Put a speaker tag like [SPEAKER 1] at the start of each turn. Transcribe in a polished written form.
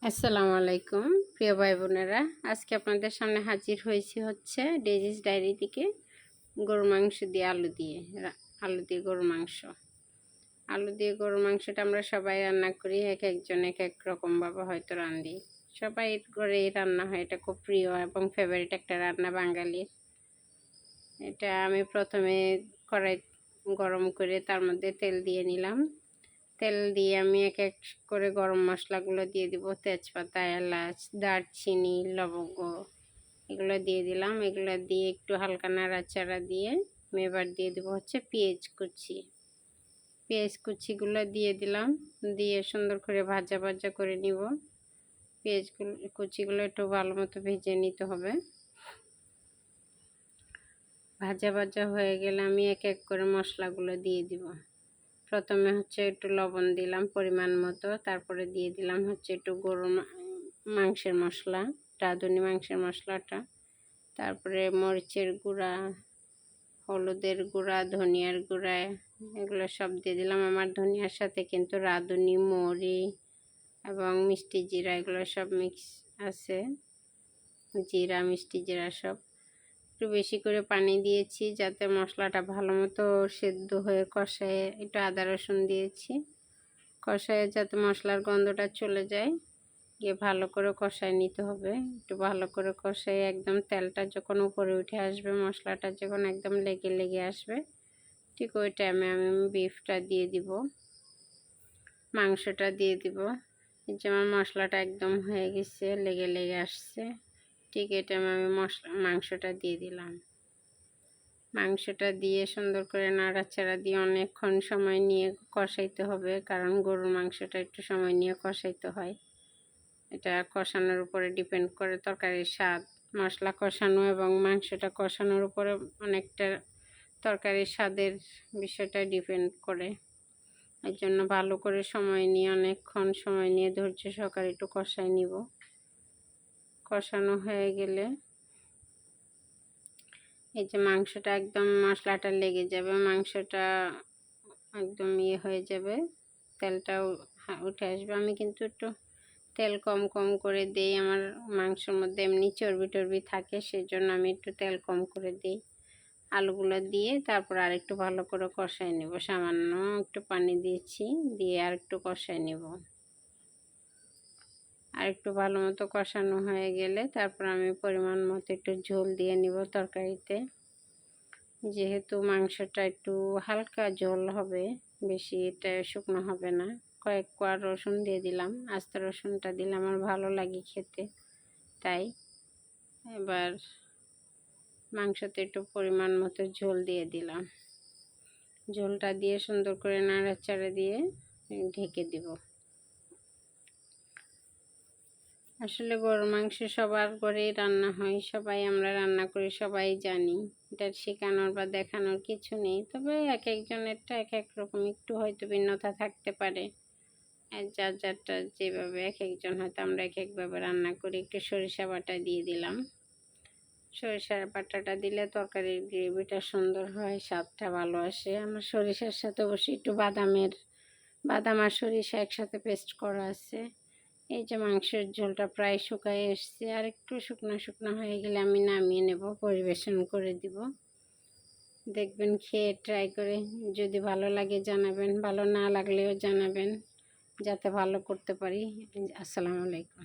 [SPEAKER 1] আসসালামু আলাইকুম প্রিয় ভাই বোনেরা, আজকে আপনাদের সামনে হাজির হয়েছি হচ্ছে ডেজিস ডায়েরি থেকে গরুর মাংস দিয়ে আলু দিয়ে গরুর মাংস। আলু দিয়ে গরুর মাংসটা আমরা সবাই রান্না করি, এক একজন এক এক রকমভাবে হয়তো রান্ধি। সবাই করে এই রান্না হয়, এটা খুব প্রিয় এবং ফেভারিট একটা রান্না বাঙালির। এটা আমি প্রথমে কড়াই গরম করে তার মধ্যে তেল দিয়ে নিলাম। তেল দিয়ে আমি এক এক করে গরম মশলাগুলো দিয়ে দিব, তেজপাতা, এলাচ, দারচিনি, লবঙ্গ এগুলো দিয়ে দিলাম। এগুলো দিয়ে একটু হালকা নাড়াচাড়া দিয়ে আমি এবার দিয়ে দেবো হচ্ছে পেঁয়াজ কুচিগুলো দিয়ে দিলাম, দিয়ে সুন্দর করে ভাজা ভাজা করে নিব। কুচিগুলো একটু ভালো মতো ভেজে নিতে হবে। ভাজা ভাজা হয়ে গেলে আমি এক এক করে মশলাগুলো দিয়ে দিব। প্রথমে হচ্ছে একটু লবণ দিলাম পরিমাণ মতো, তারপরে দিয়ে দিলাম হচ্ছে একটু গরুর মাংসের মশলা, রাঁধুনি মাংসের মশলাটা, তারপরে মরিচের গুঁড়া, হলুদের গুঁড়া, ধনিয়ার গুঁড়া এগুলো সব দিয়ে দিলাম। আমার ধনিয়ার সাথে কিন্তু রাঁধুনি, মৌরি এবং মিষ্টি জিরা এগুলো সব মিক্স আছে, জিরা, মিষ্টি জিরা সব। একটু বেশি করে পানি দিয়েছি যাতে মশলাটা ভালো মতো সেদ্ধ হয়ে কষায়। একটু আদা রসুন দিয়েছি, কষায় যাতে মশলার গন্ধটা চলে যায়, গিয়ে ভালো করে কষায় নিতে হবে। একটু ভালো করে কষায় একদম তেলটা যখন উপরে উঠে আসবে, মশলাটা যখন একদম লেগে লেগে আসবে, ঠিক ওই টাইমে আমি বিফটা দিয়ে দিব, মাংসটা দিয়ে দিব। যেমন মশলাটা একদম হয়ে গেছে, লেগে লেগে আসছে, ঠিক এই টাইমে আমি মাংসটা দিয়ে দিলাম। মাংসটা দিয়ে সুন্দর করে নাড়াচাড়া দিয়ে অনেকক্ষণ সময় নিয়ে কষাইতে হবে, কারণ গরুর মাংসটা একটু সময় নিয়ে কষাইতে হয়। এটা কষানোর উপরে ডিপেন্ড করে তরকারির স্বাদ। মশলা কষানো এবং মাংসটা কষানোর উপরে অনেকটা তরকারির স্বাদের বিষয়টা ডিপেন্ড করে। এর জন্য ভালো করে সময় নিয়ে, অনেকক্ষণ সময় নিয়ে ধৈর্য সহকারে একটু কষাই নিব। কষানো হয়ে গেলে এই যে মাংসটা একদম মশলাটা লেগে যাবে, মাংসটা একদম হয়ে যাবে, তেলটাও উঠে আসবে। আমি কিন্তু একটু তেল কম কম করে দিই, আমার মাংসের মধ্যে এমনি চর্বি টর্বি থাকে, সেই জন্য আমি একটু তেল কম করে দিই। আলুগুলো দিয়ে তারপর আর একটু ভালো করে কষাই নেব, সামান্য একটু পানি দিয়েছি, দিয়ে আর একটু কষাই নেব। আর একটু ভালো মতো কষানো হয়ে গেলে তারপর আমি পরিমাণ মতো একটু ঝোল দিয়ে নিব তরকারিতে। যেহেতু মাংসটা একটু হালকা ঝোল হবে, বেশি এটা শুকনো হবে না। কয়েক কোয়া রসুন দিয়ে দিলাম, আস্ত রসুনটা দিলে আমার ভালো লাগে খেতে, তাই এবার মাংসতে একটু পরিমাণ মতো ঝোল দিয়ে দিলাম। ঝোলটা দিয়ে সুন্দর করে নাড়াচাড়া দিয়ে ঢেকে দিব। আসলে গরুর মাংস সবার ঘরেই রান্না হয়, সবাই আমরা রান্না করি, সবাই জানি, এটা শেখানোর বা দেখানোর কিছু নেই। তবে এক একজনেরটা এক এক রকম একটু হয়তো ভিন্নতা থাকতে পারে, যার যারটা যেভাবে এক একজন হয়তো আমরা এক একভাবে রান্না করি। একটু সরিষা বাটা দিয়ে দিলাম, সরিষার বাটাটা দিলে তরকারির গ্রেভিটা সুন্দর হয়, স্বাদটা ভালো আসে। আমার সরিষার সাথে অবশ্যই একটু বাদাম আর সরিষা একসাথে পেস্ট করা আছে। এই যে মাংসের ঝোলটা প্রায় শুকায় এসছে, আর একটু শুকনো শুকনো হয়ে গেলে আমি নামিয়ে নেব, পরিবেশন করে দিব। দেখবেন, খেয়ে ট্রাই করে যদি ভালো লাগে জানাবেন, ভালো না লাগলেও জানাবেন, যাতে ভালো করতে পারি। আসসালামু আলাইকুম।